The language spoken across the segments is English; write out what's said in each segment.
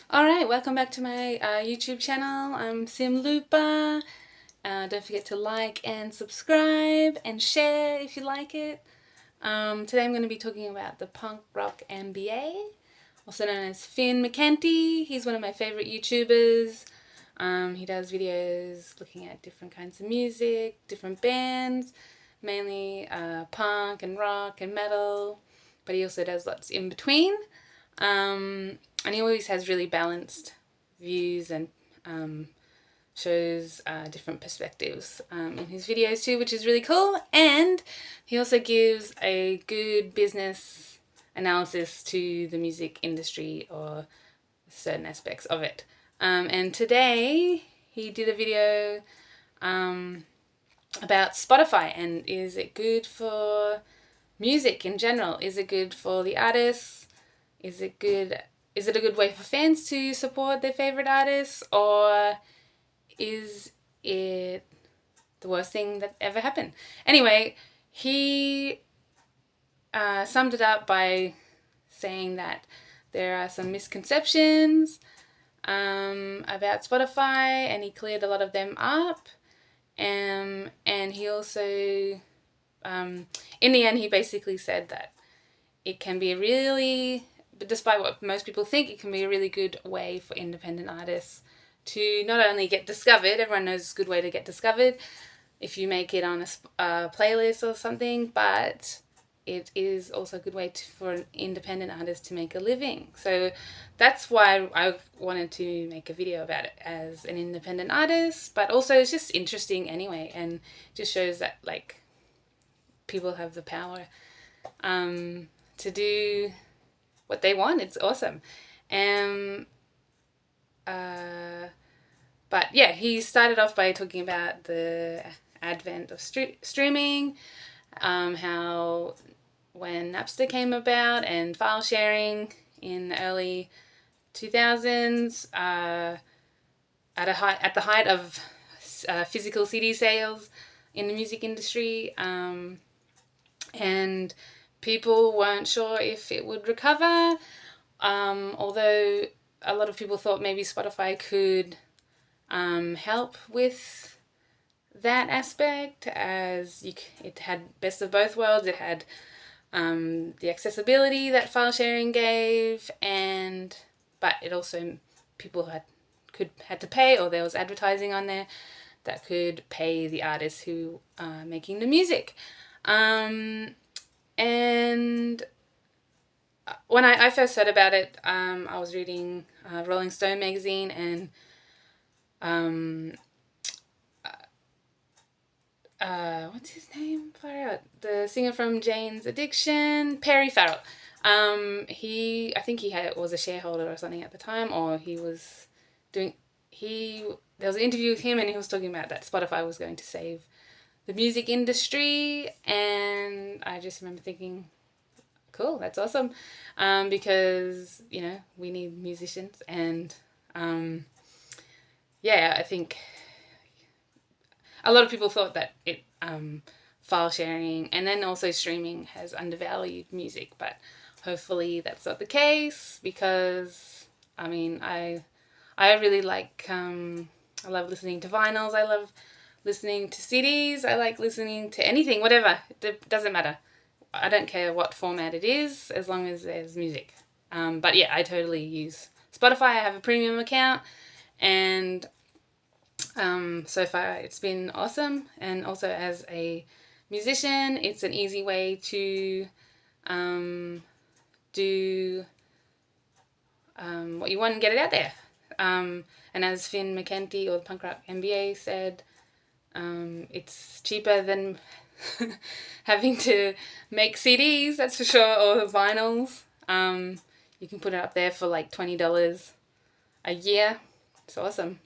Alright, welcome back to my YouTube channel. I'm Sim Lupa. Don't forget to like and subscribe and share if you like it. Today I'm going to be talking about the punk rock MBA, also known as Finn McKenty. He's one of my favorite YouTubers. He does videos looking at different kinds of music, different bands, mainly punk and rock and metal, but he also does lots in between. And he always has really balanced views and shows different perspectives in his videos too, which is really cool. And he also gives a good business analysis to the music industry or certain aspects of it. And today he did a video about Spotify and is it good for music in general? Is it good for the artists? Is it a good way for fans to support their favorite artists, or is it the worst thing that ever happened? Anyway, he summed it up by saying that there are some misconceptions about Spotify, and he cleared a lot of them up. And he also, in the end, he basically said that it can be despite what most people think, it can be a really good way for independent artists to not only get discovered, everyone knows it's a good way to get discovered if you make it on a playlist or something, but it is also a good way for an independent artist to make a living. So that's why I wanted to make a video about it as an independent artist, but also it's just interesting anyway, and just shows that like people have the power to do what they want. It's awesome. But yeah, he started off by talking about the advent of streaming, how when Napster came about and file sharing in the early 2000s, at the height of physical CD sales in the music industry, and people weren't sure if it would recover, although a lot of people thought maybe Spotify could help with that aspect, as it had best of both worlds. It had the accessibility that file sharing gave, but it also people had to pay, or there was advertising on there that could pay the artists who are making the music. And when I first heard about it, I was reading Rolling Stone magazine, and what's his name? The singer from Jane's Addiction, Perry Farrell. I think was a shareholder or something at the time, or he was doing. There was an interview with him, and he was talking about that Spotify was going to save the music industry, and I just remember thinking, cool, that's awesome, because we need musicians, and yeah, I think a lot of people thought that file sharing and then also streaming has undervalued music, but hopefully that's not the case, because I really like I love listening to vinyls, I love listening to CDs, I like listening to anything, whatever, it doesn't matter. I don't care what format it is, as long as there's music. But yeah, I totally use Spotify. I have a premium account, and so far it's been awesome. And also as a musician, it's an easy way to do what you want and get it out there. And as Finn McKenty, or the Punk Rock MBA, said, it's cheaper than having to make CDs, that's for sure, or vinyls. You can put it up there for like $20 a year. It's awesome.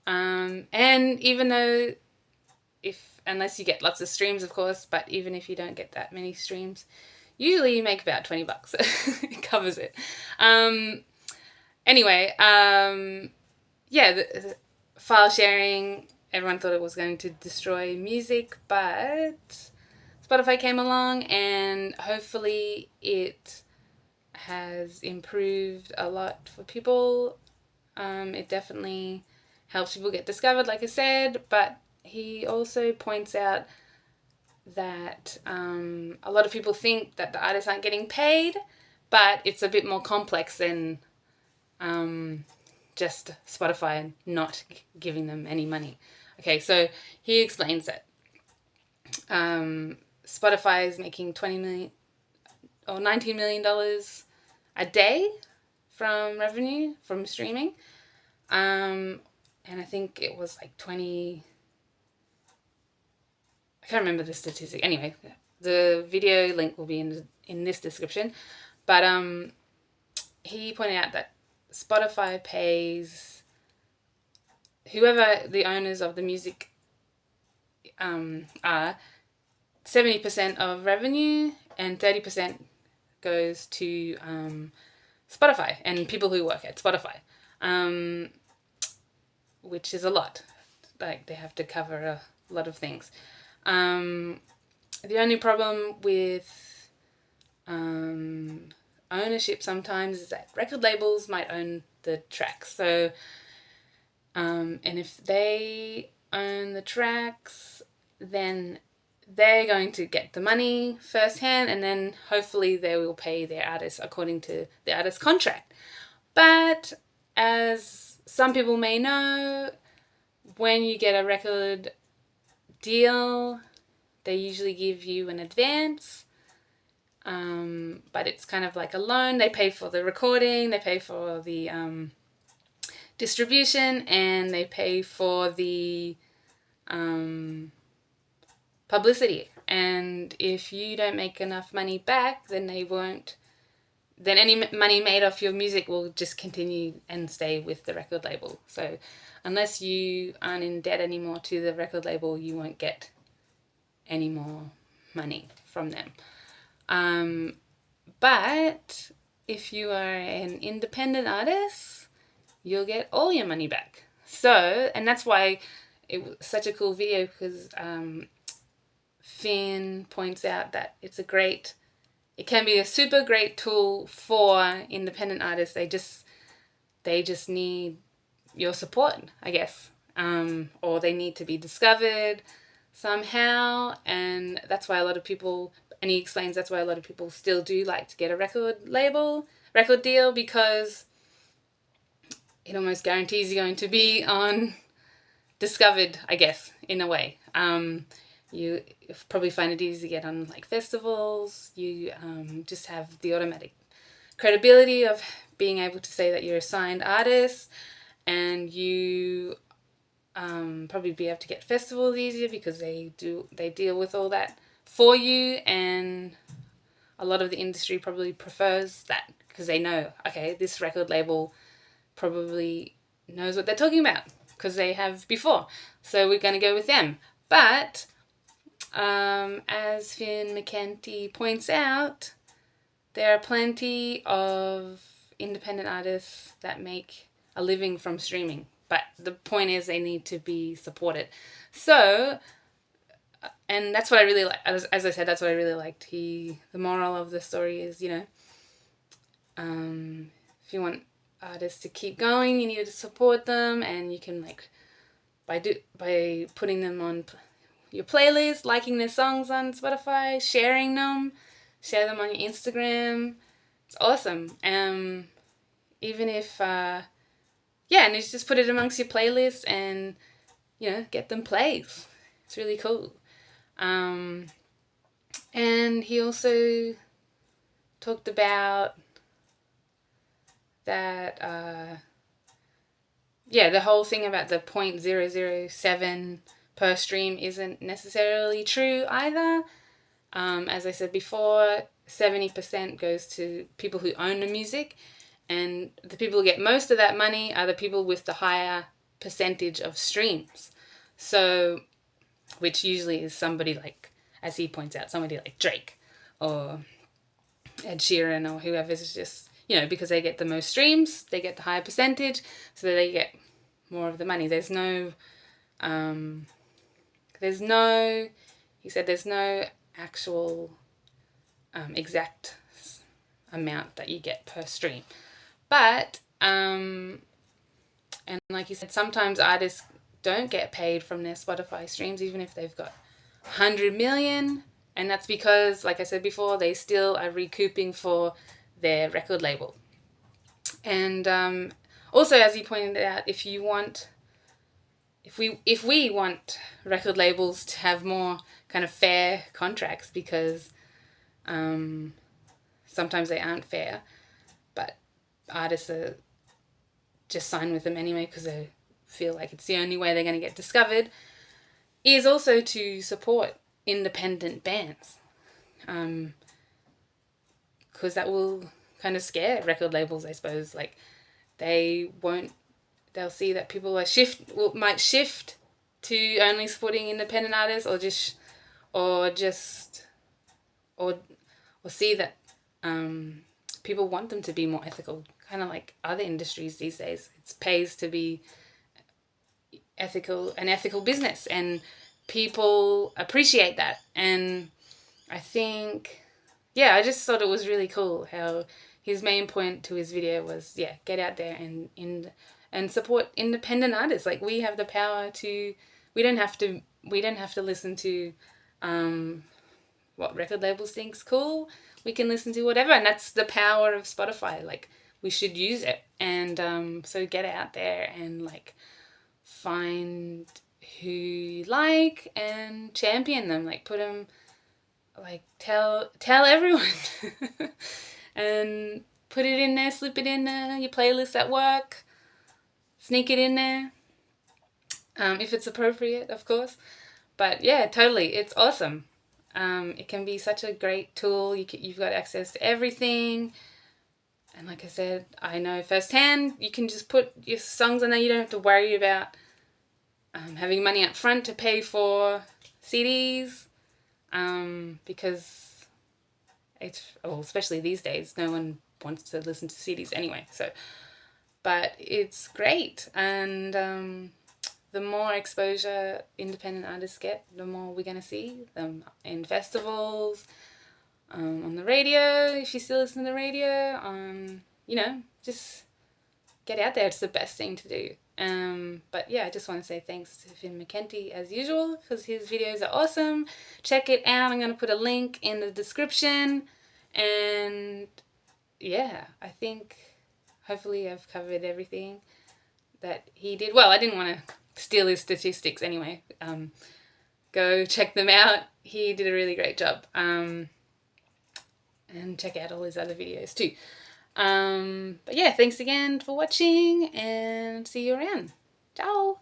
And even though, unless you get lots of streams, of course, but even if you don't get that many streams, usually you make about $20. It covers it. Anyway, yeah, the file sharing, everyone thought it was going to destroy music, but Spotify came along, and hopefully it has improved a lot for people. It definitely helps people get discovered, like I said, but he also points out that a lot of people think that the artists aren't getting paid, but it's a bit more complex than just Spotify not giving them any money. Okay, so he explains that Spotify is making $20 million or $19 million a day from revenue from streaming. And I think it was like 20. I can't remember the statistic. Anyway, the video link will be in this description. But he pointed out that Spotify pays whoever the owners of the music are 70% of revenue, and 30% goes to Spotify and people who work at Spotify, which is a lot. Like, they have to cover a lot of things. The only problem with ownership sometimes is that record labels might own the tracks. So, and if they own the tracks, then they're going to get the money firsthand, and then hopefully they will pay their artists according to the artist's contract. But as some people may know, when you get a record deal, they usually give you an advance, but it's kind of like a loan. They pay for the recording, they pay for the distribution, and they pay for the publicity. And if you don't make enough money back, then then any money made off your music will just continue and stay with the record label. So unless you aren't in debt anymore to the record label, you won't get any more money from them. But if you are an independent artist, you'll get all your money back. So, and that's why it was such a cool video, because Finn points out that it can be a super great tool for independent artists. They just need your support, I guess, or they need to be discovered somehow, and that's why a lot of people, and he explains that's why a lot of people still do like to get a record deal, because it almost guarantees you're going to be discovered, I guess, in a way. You probably find it easy to get on like festivals. You just have the automatic credibility of being able to say that you're a signed artist, and you probably be able to get festivals easier because they deal with all that for you, and a lot of the industry probably prefers that because they know, okay, this record label probably knows what they're talking about because they have before, so we're going to go with them. But as Finn McKenty points out, there are plenty of independent artists that make a living from streaming, but the point is they need to be supported. So, and that's what I really like. As I said, that's what I really liked. The moral of the story is, if you want artists to keep going, you need to support them, and you can by putting them on your playlist, liking their songs on Spotify, share them on your Instagram. It's awesome. Even if and you just put it amongst your playlist and get them plays. It's really cool. And he also talked about that the whole thing about the 0.007 per stream isn't necessarily true either. As I said before, 70% goes to people who own the music, and the people who get most of that money are the people with the higher percentage of streams. So, which usually is somebody like, as he points out, somebody like Drake or Ed Sheeran or whoever's just, because they get the most streams, they get the higher percentage, so they get more of the money. There's no actual exact amount that you get per stream. But and like you said, sometimes artists don't get paid from their Spotify streams, even if they've got 100 million. And that's because, like I said before, they still are recouping for their record label. And also, as you pointed out, if we want record labels to have more kind of fair contracts, because sometimes they aren't fair, but artists are just sign with them anyway because they feel like it's the only way they're going to get discovered, is also to support independent bands. Because that will kind of scare record labels, I suppose. Like, they'll see that people might shift to only supporting independent artists, or see that people want them to be more ethical, kind of like other industries these days. It pays to be an ethical business, and people appreciate that. And I think, I just thought it was really cool how his main point to his video was, get out there and support independent artists. Like, we have the power to, we don't have to listen to what record labels think's cool. We can listen to whatever, and that's the power of Spotify. Like, we should use it. And so get out there and like find who you like and champion them. Like, put them, like, tell everyone and put it in there, slip it in there, your playlist at work, sneak it in there, if it's appropriate, of course. But yeah, totally, it's awesome. It can be such a great tool. You've got access to everything. And like I said, I know firsthand, you can just put your songs on there. You don't have to worry about having money up front to pay for CDs, because especially these days, no one wants to listen to CDs anyway. So, but it's great. And the more exposure independent artists get, the more we're going to see them in festivals, on the radio, if you still listen to the radio, just get out there. It's the best thing to do. But yeah, I just want to say thanks to Finn McKenty as usual, because his videos are awesome. Check it out. I'm going to put a link in the description. And yeah, I think hopefully I've covered everything that he did. Well, I didn't want to steal his statistics anyway. Go check them out. He did a really great job. And check out all his other videos too. But yeah, thanks again for watching, and see you around. Ciao!